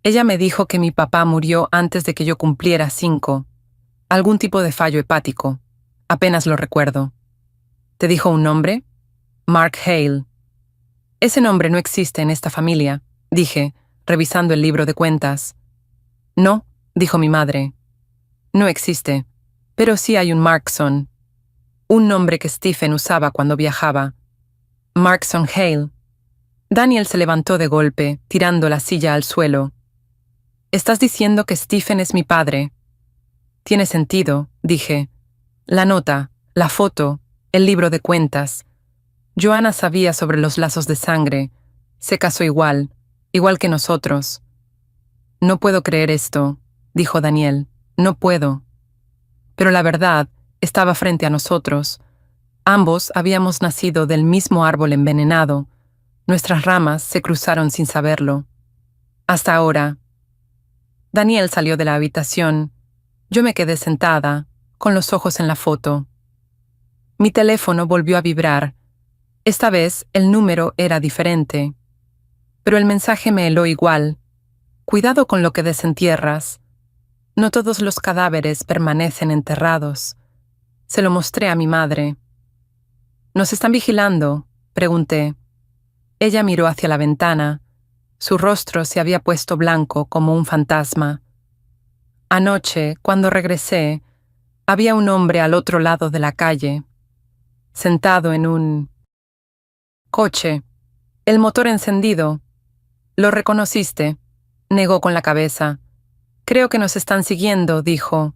«Ella me dijo que mi papá murió antes de que yo cumpliera 5. Algún tipo de fallo hepático. Apenas lo recuerdo». «¿Te dijo un nombre?». «Mark Hale». «Ese nombre no existe en esta familia», dije, revisando el libro de cuentas. «No», dijo mi madre. «No existe, pero sí hay un Markson. Un nombre que Stephen usaba cuando viajaba. Markson Hale». Daniel se levantó de golpe, tirando la silla al suelo. «¿Estás diciendo que Stephen es mi padre?». «Tiene sentido», dije. «La nota, la foto, el libro de cuentas. Joanna sabía sobre los lazos de sangre. Se casó igual que nosotros». «No puedo creer esto», dijo Daniel. «No puedo». pero la verdad estaba frente a nosotros. Ambos habíamos nacido del mismo árbol envenenado. Nuestras ramas se cruzaron sin saberlo. Hasta ahora. Daniel salió de la habitación. Yo me quedé sentada, con los ojos en la foto. Mi teléfono volvió a vibrar. Esta vez el número era diferente. Pero el mensaje me heló igual. Cuidado con lo que desentierras. No todos los cadáveres permanecen enterrados. Se lo mostré a mi madre. ¿Nos están vigilando?, pregunté. Ella miró hacia la ventana. Su rostro se había puesto blanco como un fantasma. Anoche, cuando regresé, había un hombre al otro lado de la calle, sentado en un coche, el motor encendido. ¿Lo reconociste?, negó con la cabeza. Creo que nos están siguiendo, dijo.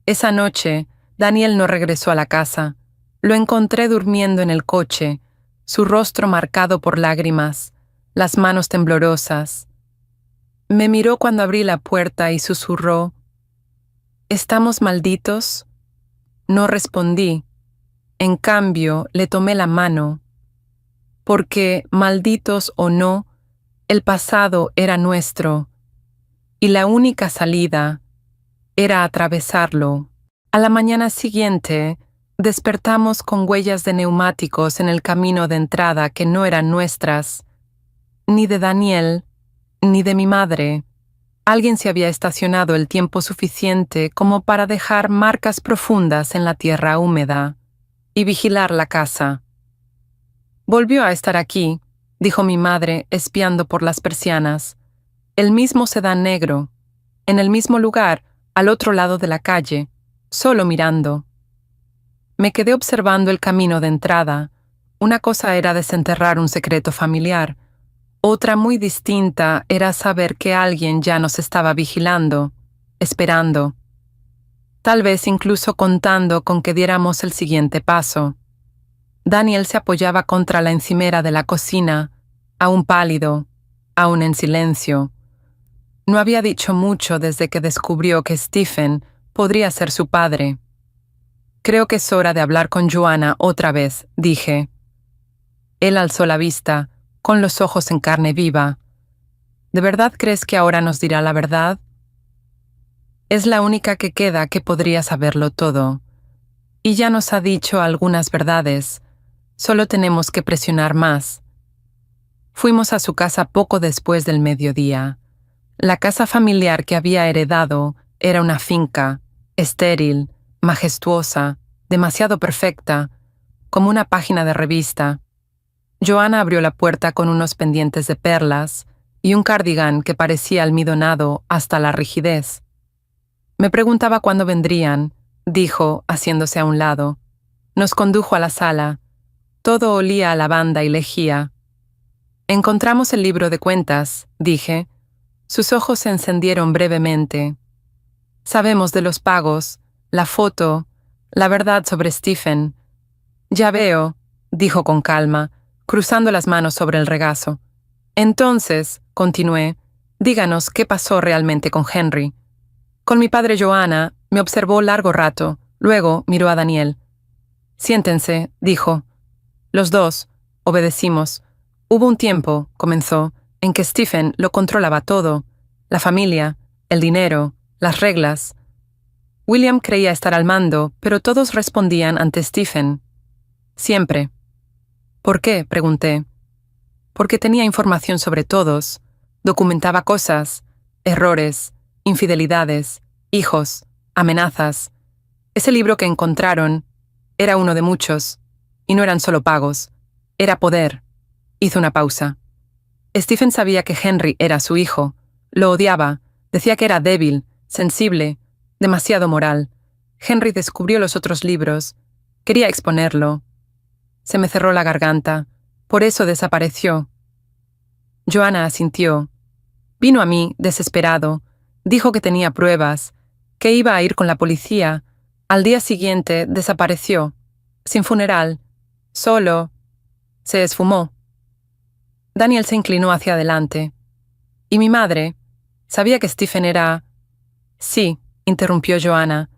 Esa noche, Daniel no regresó a la casa. Lo encontré durmiendo en el coche, su rostro marcado por lágrimas, las manos temblorosas. Me miró cuando abrí la puerta y susurró: ¿Estamos malditos? No respondí. En cambio, le tomé la mano. Porque, malditos o no, el pasado era nuestro, y la única salida era atravesarlo. A la mañana siguiente, despertamos con huellas de neumáticos en el camino de entrada que no eran nuestras, ni de Daniel, ni de mi madre. Alguien se había estacionado el tiempo suficiente como para dejar marcas profundas en la tierra húmeda y vigilar la casa. Volvió a estar aquí, dijo mi madre, espiando por las persianas. El mismo sedán negro, en el mismo lugar, al otro lado de la calle, solo mirando. Me quedé observando el camino de entrada. Una cosa era desenterrar un secreto familiar. Otra muy distinta era saber que alguien ya nos estaba vigilando, esperando. Tal vez incluso contando con que diéramos el siguiente paso. Daniel se apoyaba contra la encimera de la cocina, aún pálido, aún en silencio. No había dicho mucho desde que descubrió que Stephen podría ser su padre. Creo que es hora de hablar con Joanna otra vez, dije. Él alzó la vista, con los ojos en carne viva. ¿De verdad crees que ahora nos dirá la verdad? Es la única que queda que podría saberlo todo. Y ya nos ha dicho algunas verdades. Solo tenemos que presionar más. Fuimos a su casa poco después del mediodía. La casa familiar que había heredado era una finca, estéril, majestuosa, demasiado perfecta, como una página de revista. Joanna abrió la puerta con unos pendientes de perlas y un cardigán que parecía almidonado hasta la rigidez. Me preguntaba cuándo vendrían, dijo, haciéndose a un lado. Nos condujo a la sala. Todo olía a lavanda y lejía. Encontramos el libro de cuentas, dije. Sus ojos se encendieron brevemente. Sabemos de los pagos, la foto, la verdad sobre Stephen. Ya veo, dijo con calma, cruzando las manos sobre el regazo. Entonces, continué, díganos qué pasó realmente con Henry. Con mi padre Joanna, me observó largo rato, luego miró a Daniel. Siéntense, dijo. Los dos obedecimos. Hubo un tiempo, comenzó, en que Stephen lo controlaba todo, la familia, el dinero, las reglas. William creía estar al mando, pero todos respondían ante Stephen. Siempre. ¿Por qué?, pregunté. Porque tenía información sobre todos, documentaba cosas, errores, infidelidades, hijos, amenazas. Ese libro que encontraron era uno de muchos, y no eran solo pagos, era poder. Hizo una pausa. Stephen sabía que Henry era su hijo, lo odiaba, decía que era débil, sensible, demasiado moral. Henry descubrió los otros libros, quería exponerlo. Se me cerró la garganta, por eso desapareció. Joanna asintió. Vino a mí, desesperado, dijo que tenía pruebas, que iba a ir con la policía. Al día siguiente desapareció, sin funeral, solo. Se esfumó. Daniel se inclinó hacia adelante. ¿Y mi madre? Sabía que Stephen era... Sí, interrumpió Joanna.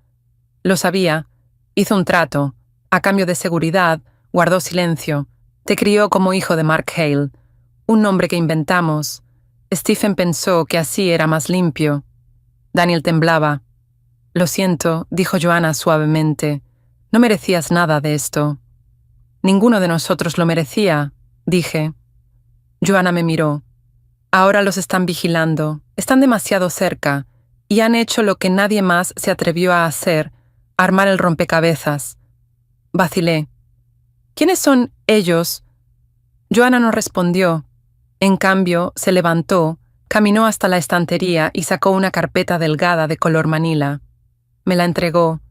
Lo sabía. Hizo un trato. A cambio de seguridad, guardó silencio. Te crió como hijo de Mark Hale, un nombre que inventamos. Stephen pensó que así era más limpio. Daniel temblaba. Lo siento, dijo Joanna suavemente. No merecías nada de esto. Ninguno de nosotros lo merecía, dije. Joanna me miró. Ahora los están vigilando. Están demasiado cerca y han hecho lo que nadie más se atrevió a hacer, armar el rompecabezas. Vacilé. ¿Quiénes son ellos? Joanna no respondió. En cambio, se levantó, caminó hasta la estantería y sacó una carpeta delgada de color manila. Me la entregó.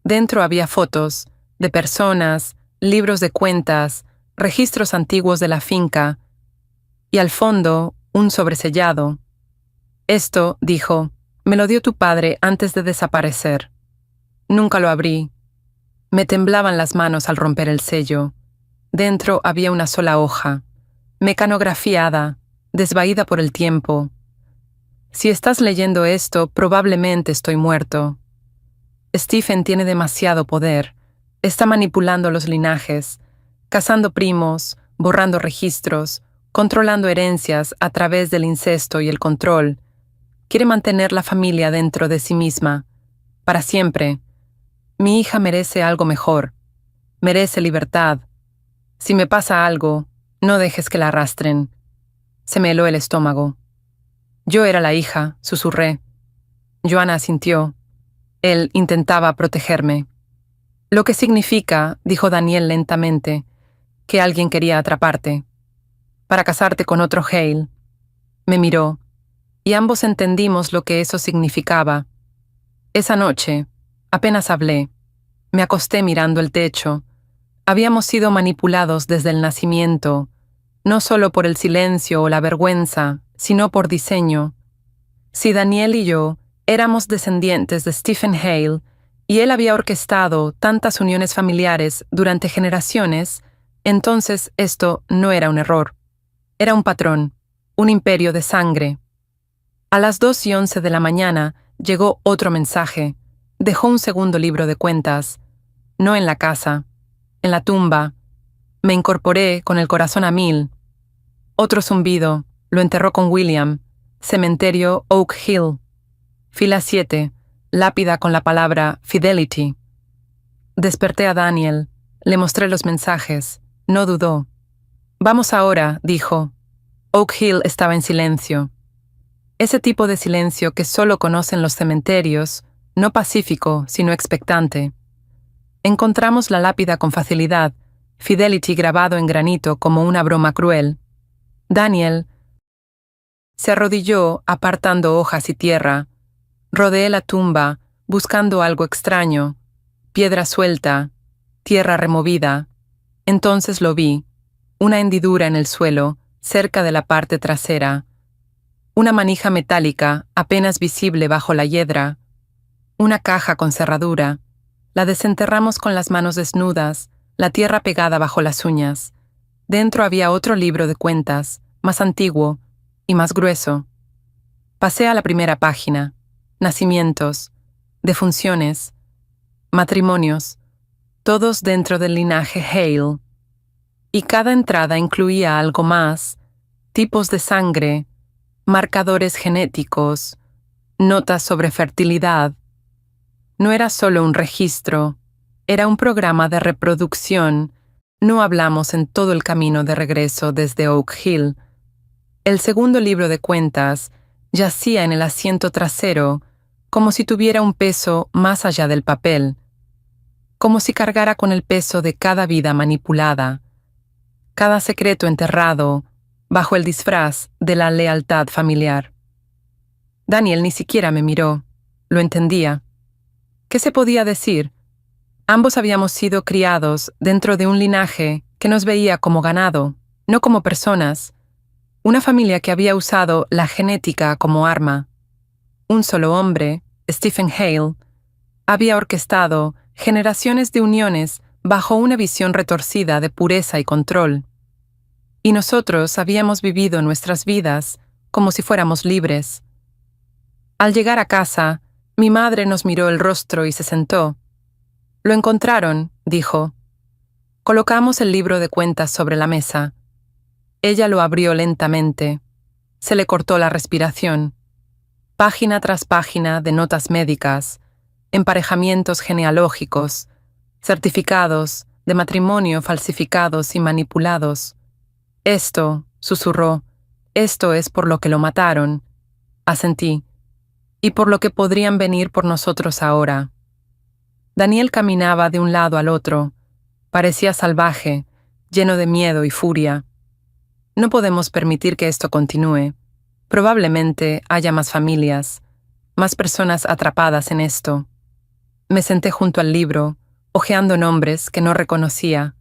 Dentro había fotos, de personas, libros de cuentas, registros antiguos de la finca, y al fondo, un sobresellado. Esto, dijo, me lo dio tu padre antes de desaparecer. Nunca lo abrí. Me temblaban las manos al romper el sello. Dentro había una sola hoja, mecanografiada, desvaída por el tiempo. Si estás leyendo esto, probablemente estoy muerto. Stephen tiene demasiado poder. Está manipulando los linajes, cazando primos, borrando registros, controlando herencias a través del incesto y el control. Quiere mantener la familia dentro de sí misma, para siempre. Mi hija merece algo mejor. Merece libertad. Si me pasa algo, no dejes que la arrastren. Se me heló el estómago. Yo era la hija, susurré. Joanna asintió. Él intentaba protegerme. Lo que significa, dijo Daniel lentamente, que alguien quería atraparte. Para casarte con otro Hale. Me miró, y ambos entendimos lo que eso significaba. Esa noche, apenas hablé. Me acosté mirando el techo. Habíamos sido manipulados desde el nacimiento, no solo por el silencio o la vergüenza, sino por diseño. Si Daniel y yo éramos descendientes de Stephen Hale, y él había orquestado tantas uniones familiares durante generaciones, entonces esto no era un error. Era un patrón, un imperio de sangre. A las 2:11 de la mañana llegó otro mensaje. Dejó un segundo libro de cuentas. No en la casa, en la tumba. Me incorporé con el corazón a 1000. Otro zumbido. Lo enterró con William. Cementerio Oak Hill. Fila 7. Lápida con la palabra Fidelity. Desperté a Daniel. Le mostré los mensajes. No dudó. Vamos ahora, dijo. Oak Hill estaba en silencio. Ese tipo de silencio que solo conocen los cementerios, no pacífico, sino expectante. Encontramos la lápida con facilidad, Fidelity grabado en granito como una broma cruel. Daniel se arrodilló apartando hojas y tierra. Rodeé la tumba, buscando algo extraño. Piedra suelta, tierra removida. Entonces lo vi. Una hendidura en el suelo, cerca de la parte trasera. Una manija metálica, apenas visible bajo la hiedra. Una caja con cerradura. La desenterramos con las manos desnudas, la tierra pegada bajo las uñas. Dentro había otro libro de cuentas, más antiguo y más grueso. Pasé a la primera página. Nacimientos, defunciones, matrimonios, todos dentro del linaje Hale. Y cada entrada incluía algo más, tipos de sangre, marcadores genéticos, notas sobre fertilidad. No era solo un registro, era un programa de reproducción. No hablamos en todo el camino de regreso desde Oak Hill. El segundo libro de cuentas yacía en el asiento trasero, como si tuviera un peso más allá del papel, como si cargara con el peso de cada vida manipulada, cada secreto enterrado bajo el disfraz de la lealtad familiar. Daniel ni siquiera me miró. Lo entendía. ¿Qué se podía decir? Ambos habíamos sido criados dentro de un linaje que nos veía como ganado, no como personas. Una familia que había usado la genética como arma. Un solo hombre, Stephen Hale, había orquestado generaciones de uniones bajo una visión retorcida de pureza y control. Y nosotros habíamos vivido nuestras vidas como si fuéramos libres. Al llegar a casa, mi madre nos miró el rostro y se sentó. Lo encontraron, dijo. Colocamos el libro de cuentas sobre la mesa. Ella lo abrió lentamente. Se le cortó la respiración. Página tras página de notas médicas, emparejamientos genealógicos, certificados de matrimonio falsificados y manipulados. Esto, susurró, esto es por lo que lo mataron. Asentí. Y por lo que podrían venir por nosotros ahora. Daniel caminaba de un lado al otro. Parecía salvaje, lleno de miedo y furia. No podemos permitir que esto continúe. Probablemente haya más familias, más personas atrapadas en esto. Me senté junto al libro, hojeando nombres que no reconocía.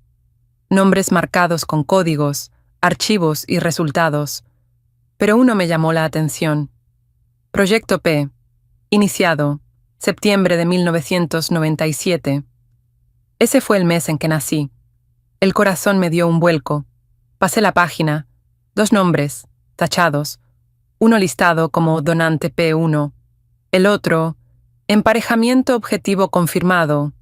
Nombres marcados con códigos, archivos y resultados. Pero uno me llamó la atención. Proyecto P. Iniciado. Septiembre de 1997. Ese fue el mes en que nací. El corazón me dio un vuelco. Pasé la página. 2 nombres, tachados. Uno listado como donante P1. El otro, emparejamiento objetivo confirmado.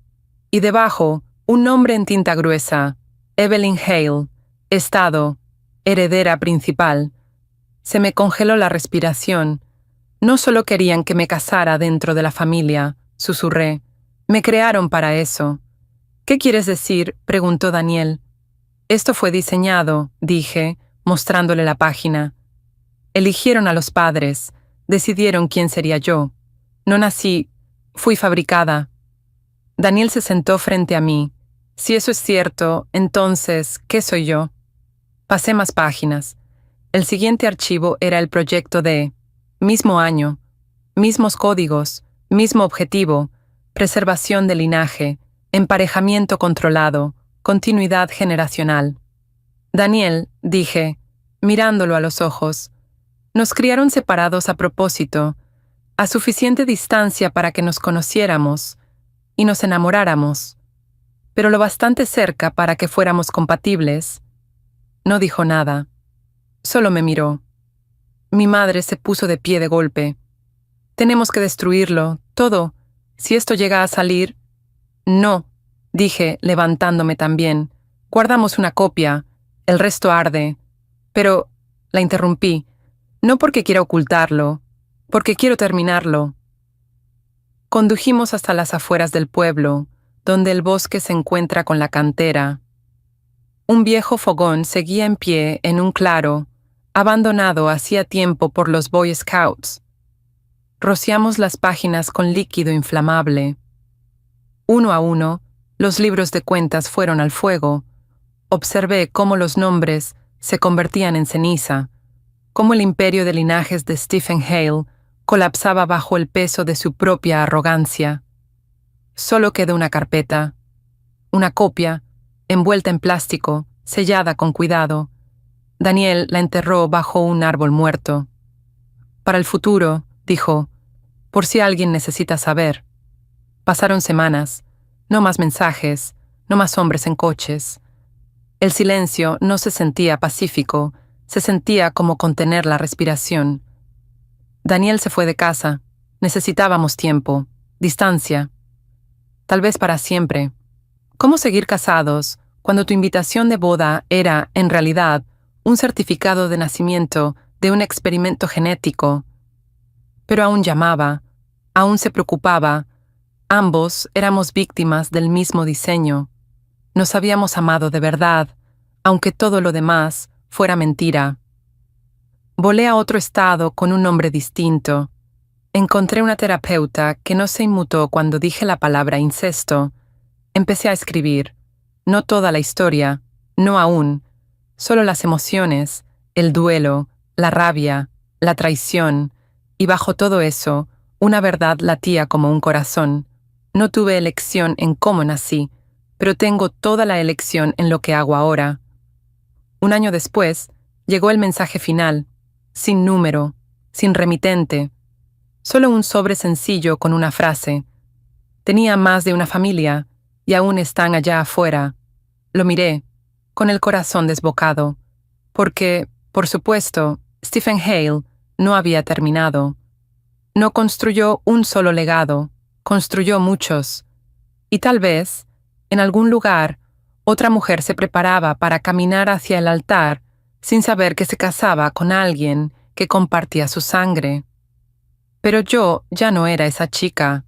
Y debajo, un nombre en tinta gruesa. Evelyn Hale. Estado. Heredera principal. Se me congeló la respiración. No solo querían que me casara dentro de la familia, susurré. Me crearon para eso. ¿Qué quieres decir?, preguntó Daniel. Esto fue diseñado, dije, mostrándole la página. Eligieron a los padres, decidieron quién sería yo. No nací, fui fabricada. Daniel se sentó frente a mí. Si eso es cierto, entonces, ¿qué soy yo? Pasé más páginas. El siguiente archivo era el proyecto D. Mismo año, mismos códigos, mismo objetivo, preservación de linaje, emparejamiento controlado, continuidad generacional. Daniel, dije, mirándolo a los ojos, nos criaron separados a propósito, a suficiente distancia para que nos conociéramos y nos enamoráramos, pero lo bastante cerca para que fuéramos compatibles. No dijo nada, solo me miró. Mi madre se puso de pie de golpe. Tenemos que destruirlo, todo. Si esto llega a salir... No, dije, levantándome también. Guardamos una copia. El resto arde. Pero, la interrumpí. No porque quiera ocultarlo, porque quiero terminarlo. Condujimos hasta las afueras del pueblo, donde el bosque se encuentra con la cantera. Un viejo fogón seguía en pie en un claro, abandonado hacía tiempo por los Boy Scouts. Rociamos las páginas con líquido inflamable. Uno a uno, los libros de cuentas fueron al fuego. Observé cómo los nombres se convertían en ceniza, cómo el imperio de linajes de Stephen Hale colapsaba bajo el peso de su propia arrogancia. Solo quedó una carpeta, una copia, envuelta en plástico, sellada con cuidado. Daniel la enterró bajo un árbol muerto. Para el futuro, dijo, por si alguien necesita saber. Pasaron semanas, no más mensajes, no más hombres en coches. El silencio no se sentía pacífico, se sentía como contener la respiración. Daniel se fue de casa. Necesitábamos tiempo, distancia. Tal vez para siempre. ¿Cómo seguir casados cuando tu invitación de boda era, en realidad, un certificado de nacimiento de un experimento genético? Pero aún llamaba, aún se preocupaba. Ambos éramos víctimas del mismo diseño. Nos habíamos amado de verdad, aunque todo lo demás fuera mentira. Volé a otro estado con un nombre distinto. Encontré una terapeuta que no se inmutó cuando dije la palabra incesto. Empecé a escribir. No toda la historia, no aún, solo las emociones, el duelo, la rabia, la traición, y bajo todo eso, una verdad latía como un corazón. No tuve elección en cómo nací, pero tengo toda la elección en lo que hago ahora. Un año después, llegó el mensaje final, sin número, sin remitente, solo un sobre sencillo con una frase. Tenía más de una familia, y aún están allá afuera. Lo miré, con el corazón desbocado, porque, por supuesto, Stephen Hale no había terminado. No construyó un solo legado, construyó muchos, Y tal vez, en algún lugar, otra mujer se preparaba para caminar hacia el altar sin saber que se casaba con alguien que compartía su sangre. Pero yo ya no era esa chica.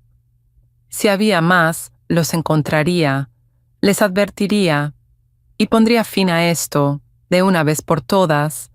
Si había más, los encontraría, les advertiría y pondría fin a esto, de una vez por todas,